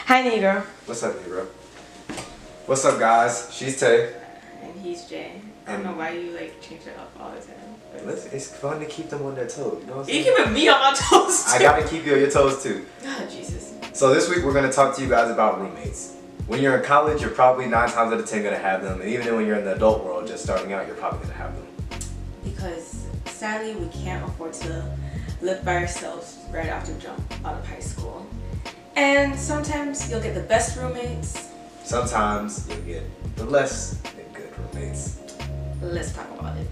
Hi, Negro. What's up, Negro? What's up, guys? She's Tay. And he's Jay. I don't know why you like change it up all the time. It's fun to keep them on their toes. You know what I'm You saying? keeping me on my toes too. I gotta keep you on your toes too. Oh, Jesus. So this week we're gonna talk to you guys about roommates. When you're in college, you're probably 9 times out of 10 gonna have them, and even when you're in the adult world, just starting out, you're probably gonna have them. Because sadly, we can't afford to live by ourselves right after jump out of high school. And sometimes you'll get the best roommates. Sometimes you'll get the less than good roommates. Let's talk about it.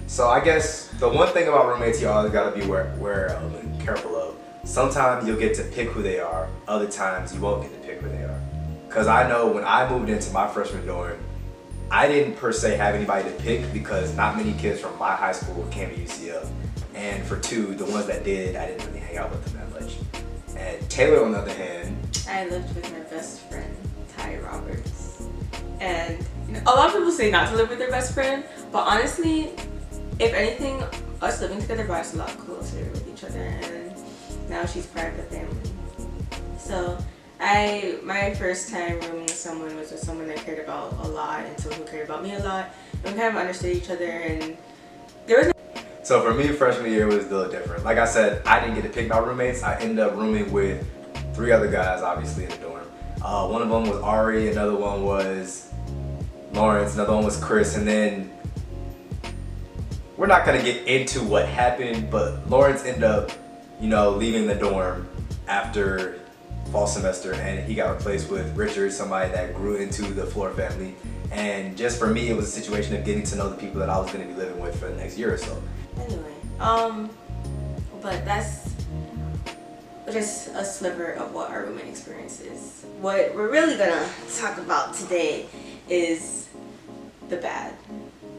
So I guess the one thing about roommates you always gotta be aware of and careful of. Sometimes you'll get to pick who they are. Other times you won't get to pick who they are. Cause I know when I moved into my freshman dorm, I didn't per se have anybody to pick because not many kids from my high school came to UCF. And for two, the ones that did, I didn't really hang out with them that much. And Taylor, on the other hand, I lived with my best friend, Ty Roberts. And a lot of people say not to live with their best friend, but honestly, if anything, us living together brought us a lot closer with each other, and now she's part of the family. So my first time rooming with someone was with someone I cared about a lot and someone who cared about me a lot, and we kind of understood each other, and there was no. So for me, freshman year was a little different. Like I said, I didn't get to pick my roommates. I ended up rooming with 3 other guys, obviously, in the dorm. One of them was Ari, another one was Lawrence, another one was Chris, and then we're not gonna get into what happened, but Lawrence ended up, leaving the dorm after fall semester, and he got replaced with Richard, somebody that grew into the Floor family. And just for me, it was a situation of getting to know the people that I was gonna be living with for the next year or so. Anyway, but that's just a sliver of what our roommate experience is. What we're really gonna talk about today is the bad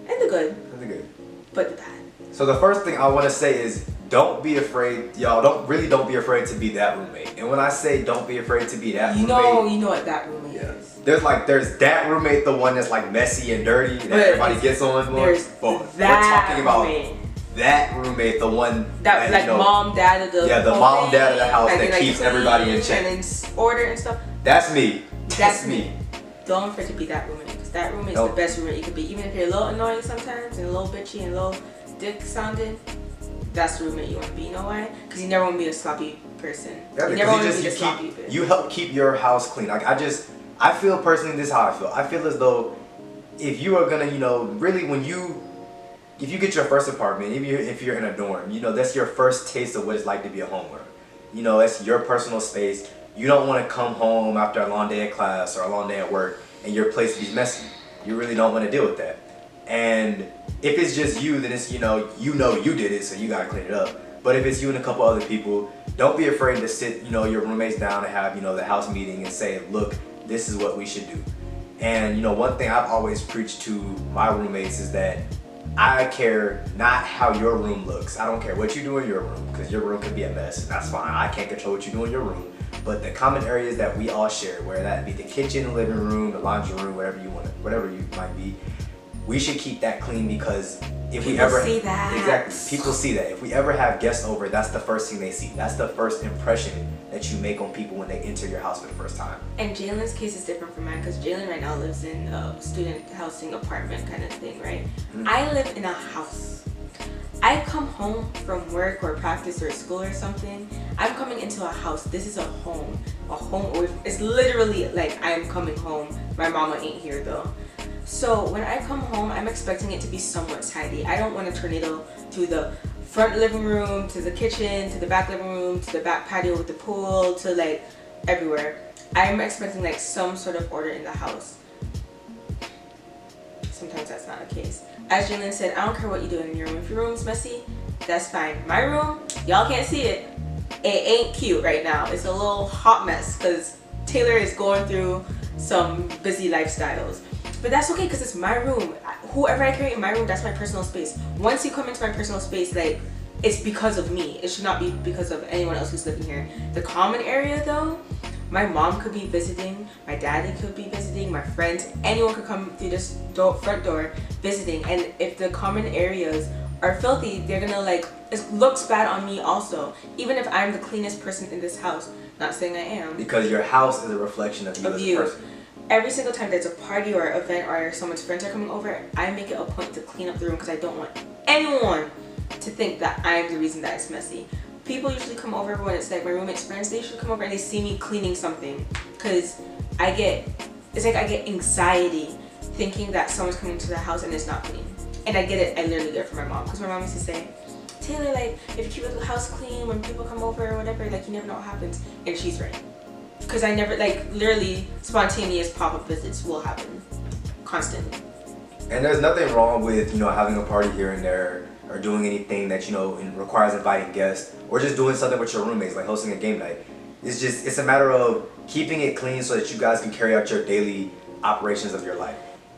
and the good. That's good. But the bad. So the first thing I want to say is don't be afraid, y'all. Don't be afraid to be that roommate. And when I say don't be afraid to be that roommate, you know what that roommate is. There's that roommate, the one that's like messy and dirty that everybody gets on. There's we're that talking about roommate. that roommate, the one that like mom, dad of the the mom, dad of the house that keeps everybody in check and in order and stuff. That's me. That's me. Don't afraid to be that roommate, because that roommate is the best roommate you could be. Even if you're a little annoying sometimes and a little bitchy and a little dick sounding, that's the roommate you want to be. You know why? Because you never want to be a sloppy person. Yeah, you never want to be a sloppy bitch. You help keep your house clean. Like I feel personally, this is how I feel. I feel as though if you are gonna, really if you get your first apartment, if you're in a dorm, that's your first taste of what it's like to be a homeowner. It's your personal space. You don't want to come home after a long day at class or a long day at work and your place is messy. You really don't want to deal with that. And if it's just you, then it's, you did it, so you got to clean it up. But if it's you and a couple other people, don't be afraid to sit, your roommates down and have, the house meeting and say, look, this is what we should do. And, one thing I've always preached to my roommates is that I care not how your room looks. I don't care what you do in your room, because your room could be a mess, and that's fine. I can't control what you do in your room. But the common areas that we all share, whether that be the kitchen, the living room, the laundry room, whatever you might be, we should keep that clean, because if people we ever see that. Exactly, people see that. If we ever have guests over, that's the first thing they see. That's the first impression that you make on people when they enter your house for the first time. And Jalen's case is different from mine, because Jalen right now lives in a student housing apartment kind of thing, right? Mm-hmm. I live in a house. I come home from work or practice or school or something. I'm coming into a house. This is a home. It's literally like I'm coming home. My mama ain't here though. So when I come home, I'm expecting it to be somewhat tidy. I don't want a tornado to the front living room, to the kitchen, to the back living room, to the back patio with the pool, to like everywhere. I'm expecting like some sort of order in the house. Sometimes that's not the case. As Jalen said, I don't care what you do in your room. If your room's messy, that's fine. My room, y'all can't see it. It ain't cute right now. It's a little hot mess because Taylor is going through some busy lifestyles. But that's okay, because it's my room. Whoever I create in my room, that's my personal space. Once you come into my personal space, like, it's because of me. It should not be because of anyone else who's living here. The common area though, my mom could be visiting, my daddy could be visiting, my friends, anyone could come through this front door visiting. And if the common areas are filthy, they're gonna like, it looks bad on me also. Even if I'm the cleanest person in this house, Not saying I am. Because your house is a reflection of you as a person. Every single time there's a party or event or someone's friends are coming over, I make it a point to clean up the room because I don't want anyone to think that I'm the reason that it's messy. People usually come over when it's like my roommate's friends. They usually come over and they see me cleaning something because it's like I get anxiety thinking that someone's coming to the house and it's not clean. And I get it. I literally get it from my mom because my mom used to say, Taylor, like, if you keep the house clean when people come over or whatever, like, you never know what happens. And she's right. Because I never, like, literally spontaneous pop-up visits will happen constantly. And there's nothing wrong with, you know, having a party here and there or doing anything that, you know, requires inviting guests or just doing something with your roommates, like hosting a game night. It's a matter of keeping it clean so that you guys can carry out your daily operations of your life.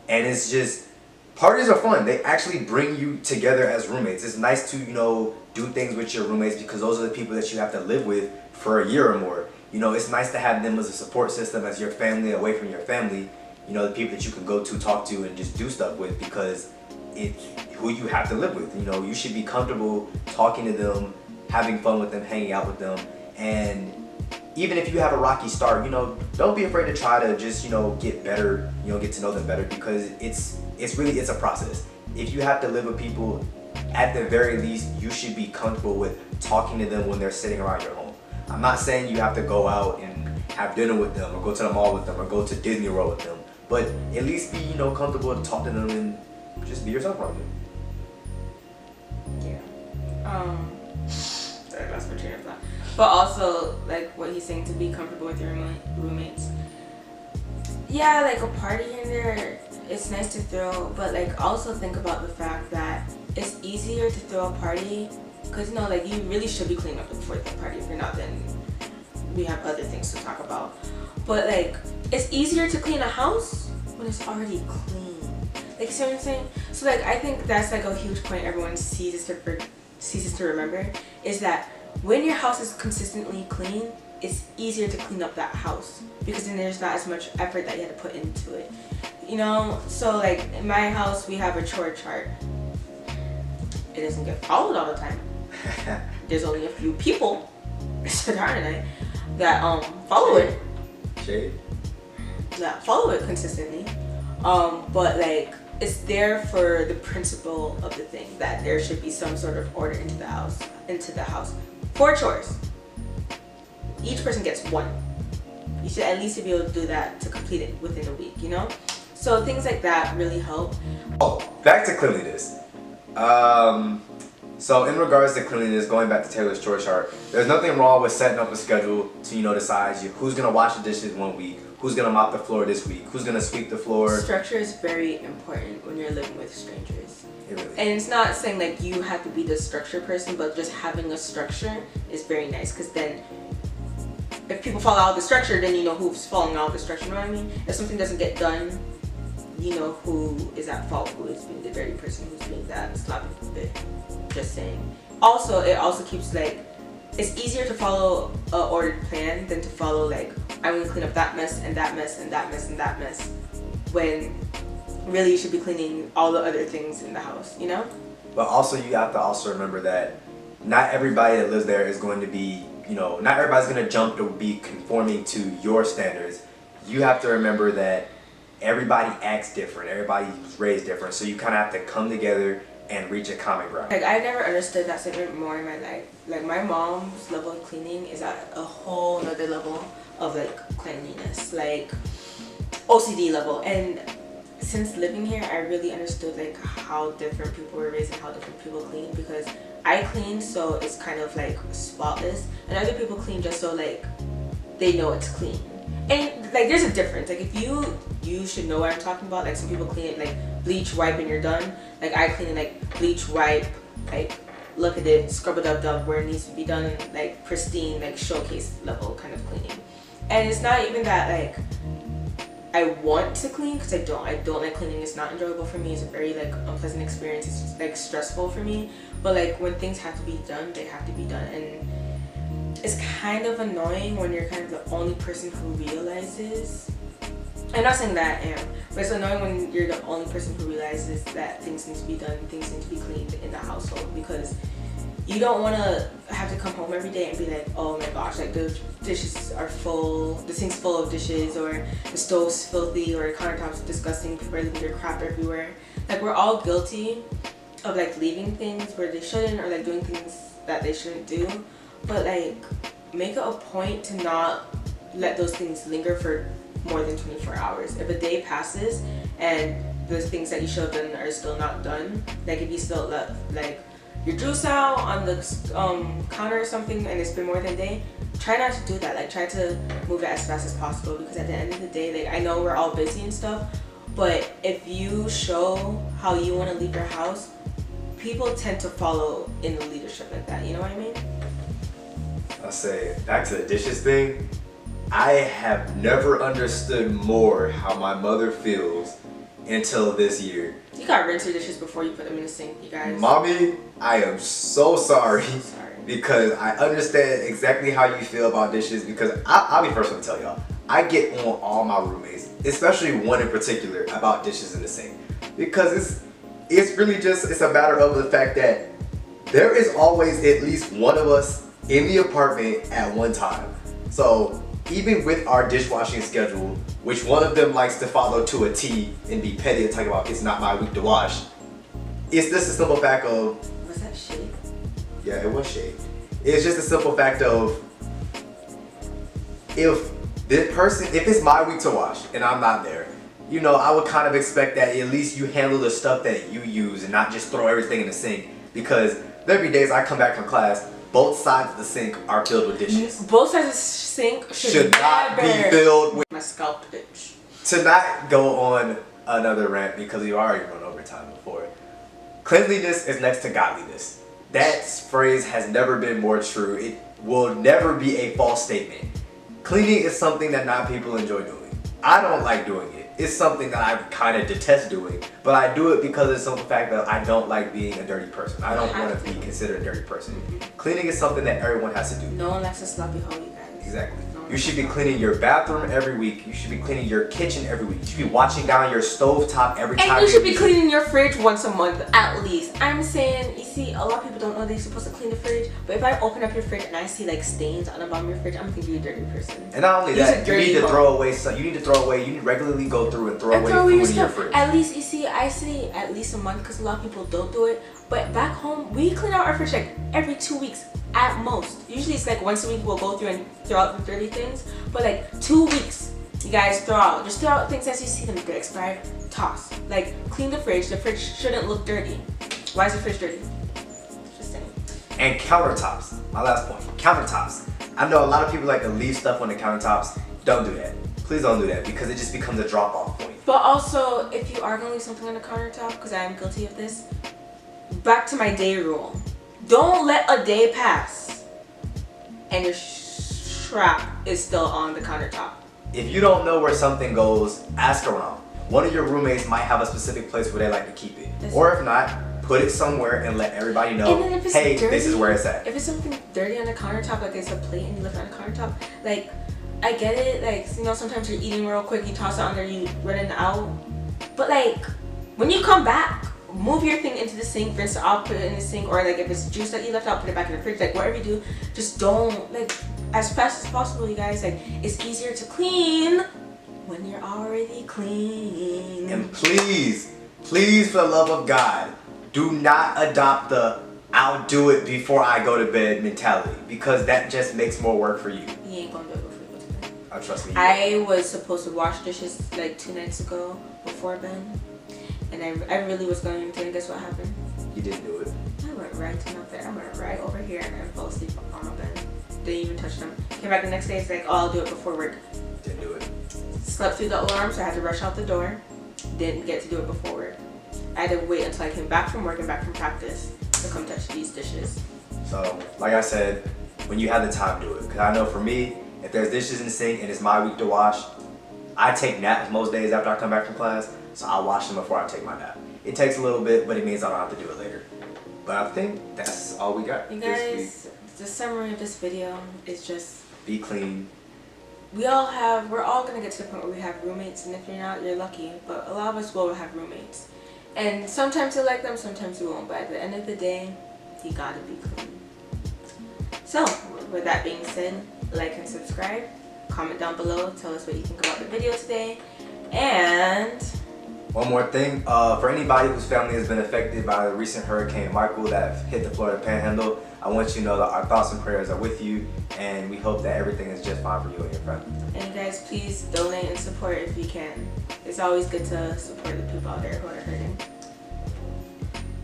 And it's just, parties are fun. They actually bring you together as roommates. It's nice to, you know, do things with your roommates because those are the people that you have to live with for a year or more. You know, it's nice to have them as a support system, as your family, away from your family. You know, the people that you can go to, talk to, and just do stuff with because it's who you have to live with. You know, you should be comfortable talking to them, having fun with them, hanging out with them. And even if you have a rocky start, you know, don't be afraid to try to just, you know, get better, you know, get to know them better because it's a process. If you have to live with people, at the very least, you should be comfortable with talking to them when they're sitting around your home. I'm not saying you have to go out and have dinner with them or go to the mall with them or go to Disney World with them, but at least be, you know, comfortable to talk to them and just be yourself around them. Yeah. Sorry, I lost my train of thought. But also, like what he's saying, to be comfortable with your roommates. Yeah, like a party here and there, it's nice to throw, but like also think about the fact that it's easier to throw a party because, you know, like you really should be cleaning up before the party. If you're not, then we have other things to talk about. But like, it's easier to clean a house when it's already clean. Like, see what I'm saying? So like, I think that's like a huge point everyone ceases to remember is that when your house is consistently clean, it's easier to clean up that house because then there's not as much effort that you had to put into it. You know, so like in my house we have a chore chart. It doesn't get followed all the time. There's only a few people, Sadar and I, that follow it. Shade. That follow it consistently. But like it's there for the principle of the thing that there should be some sort of order into the house. 4 chores. Each person gets 1. You should at least be able to do that to complete it within a week, you know? So things like that really help. Oh, back to cleanliness. So in regards to cleanliness, going back to Taylor's chore chart, there's nothing wrong with setting up a schedule to, you know, decide who's gonna wash the dishes one week, who's gonna mop the floor this week, who's gonna sweep the floor. Structure is very important when you're living with strangers. It really is. And it's not saying like you have to be the structure person, but just having a structure is very nice because then if people fall out of the structure, then you know who's falling out of the structure, you know what I mean? If something doesn't get done, you know who is at fault, who is being the dirty person, who's being that sloppy bit. Just saying. Also, it also keeps like, it's easier to follow a ordered plan than to follow like, I'm gonna clean up that mess and that mess and that mess and that mess, when really you should be cleaning all the other things in the house, you know? But also you have to also remember that not everybody that lives there is going to be, you know, not everybody's gonna jump to be conforming to your standards. You have to remember that everybody acts different, everybody's raised different, so you kind of have to come together and reach a common ground. Like, I never understood that segment more in my life. Like, my mom's level of cleaning is at a whole nother level of like cleanliness, like OCD level. And since living here, I really understood like how different people were raised and how different people clean, because I clean so it's kind of like spotless, and other people clean just so like they know it's clean. And like there's a difference. Like if you should know what I'm talking about. Like some people clean it like bleach, wipe, and you're done. Like I clean it like bleach, wipe, like look at it, scrub it up where it needs to be done, like pristine, like showcase level kind of cleaning. And it's not even that like I want to clean, because I don't like cleaning. It's not enjoyable for me. It's a very like unpleasant experience. It's like stressful for me. But like when things have to be done, they have to be done. And it's kind of annoying when you're kind of the only person who realizes. I'm not saying that I am, but it's annoying when you're the only person who realizes that things need to be done, things need to be cleaned in the household, because you don't want to have to come home every day and be like, oh my gosh, like the dishes are full, the sink's full of dishes, or the stove's filthy, or the countertop's disgusting, people are leaving their crap everywhere. Like, we're all guilty of like leaving things where they shouldn't, or like doing things that they shouldn't do. But like, make it a point to not let those things linger for more than 24 hours. If a day passes and the things that you should have done are still not done, like if you still left like your juice out on the counter or something and it's been more than a day, try not to do that. Like, try to move it as fast as possible, because at the end of the day, like, I know we're all busy and stuff, but if you show how you want to leave your house, people tend to follow in the leadership like that. You know what I mean? I'll say, back to the dishes thing, I have never understood more how my mother feels until this year. You gotta rinse your dishes before you put them in the sink, you guys. Mommy, I am so sorry. I'm sorry. Because I understand exactly how you feel about dishes, because I'll be first one to tell y'all, I get on all my roommates, especially one in particular, about dishes in the sink. Because it's really just, it's a matter of the fact that there is always at least one of us in the apartment at one time. So even with our dishwashing schedule, which one of them likes to follow to a T and be petty and talk about it's not my week to wash, it's just a simple fact of... Was that shade? Yeah, it was shade. It's just a simple fact of, if it's my week to wash and I'm not there, you know, I would kind of expect that at least you handle the stuff that you use and not just throw everything in the sink. Because there'll be days I come back from class, both sides of the sink are filled with dishes. Both sides of the sink should not be filled with... My scalp itch. To not go on another rant, because we've already run over time before, cleanliness is next to godliness. That phrase has never been more true. It will never be a false statement. Cleaning is something that not people enjoy doing. I don't like doing it. It's something that I kind of detest doing, but I do it because of the simple fact that I don't like being a dirty person. I don't want to be considered a dirty person. Cleaning is something that everyone has to do. No one likes a sloppy hole, you guys. Exactly. You should be cleaning your bathroom every week. You should be cleaning your kitchen every week. You should be washing down your stovetop every time. And you should be cleaning your fridge once a month at least. I'm saying, you see, a lot of people don't know they're supposed to clean the fridge, but if I open up your fridge and I see like stains on the bottom of your fridge, I'm thinking you're a dirty person. And not only that, you need to throw away some. You need to throw away. You need to regularly go through and throw away food in your fridge. At least, you see, I say at least a month because a lot of people don't do it. But back home, we clean out our fridge like every 2 weeks at most. Usually it's like once a week we'll go through and throw out the dirty things. But like 2 weeks, you guys throw out. Just throw out things as you see them. They're expired, toss. Like, clean the fridge. The fridge shouldn't look dirty. Why is the fridge dirty? Just saying. And countertops. My last point. Countertops. I know a lot of people like to leave stuff on the countertops. Don't do that. Please don't do that, because it just becomes a drop-off point. But also, if you are gonna leave something on the countertop, because I am guilty of this, back to my day rule. Don't let a day pass and your strap is still on the countertop. If you don't know where something goes, ask around. One of your roommates might have a specific place where they like to keep it. Or if not, put it somewhere and let everybody know, hey, dirty, this is where it's at. If it's something dirty on the countertop, like it's a plate and you left it on the countertop, like, I get it, like, you know, sometimes you're eating real quick, you toss it on there, you run it out. But like, when you come back, move your thing into the sink, rinse it out, put it in the sink, or like if it's juice that you left out, put it back in the fridge. Like, whatever you do, just don't, like, as fast as possible, you guys. Like, it's easier to clean when you're already clean. And please, please, for the love of God, do not adopt the I'll do it before I go to bed mentality, because that just makes more work for you. You ain't gonna do it before you go to bed. Oh, trust me. I was supposed to wash dishes like 2 nights ago before bed. And I really was going to, and guess what happened? You didn't do it. I went right to my bed. I went right over here and I fell asleep on my bed. Didn't even touch them. Came back the next day, it's like, oh, I'll do it before work. Didn't do it. Slept through the alarm, so I had to rush out the door. Didn't get to do it before work. I had to wait until I came back from work and back from practice to come touch these dishes. So, like I said, when you have the time, do it. Because I know for me, if there's dishes in the sink and it's my week to wash, I take naps most days after I come back from class. So I'll wash them before I take my nap. It takes a little bit, but it means I don't have to do it later. But I think that's all we got. You guys, the summary of this video is just... be clean. We're all gonna get to the point where we have roommates, and if you're not, you're lucky. But a lot of us will have roommates. And sometimes you'll like them, sometimes you won't. But at the end of the day, you gotta be clean. So, with that being said, like and subscribe. Comment down below. Tell us what you think about the video today. And one more thing, for anybody whose family has been affected by the recent Hurricane Michael that hit the Florida Panhandle, I want you to know that our thoughts and prayers are with you, and we hope that everything is just fine for you and your family. And guys, please donate and support if you can. It's always good to support the people out there who are hurting.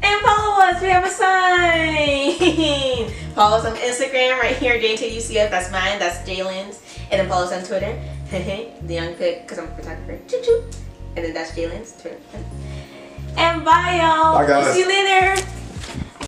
And follow us, we have a sign! Follow us on Instagram right here, JTUCF, that's mine, that's Jalen's. And then follow us on Twitter, the young pic, because I'm a photographer, choo choo. And then that's Jalen's Twitter. And bye y'all, Bye guys. See you later.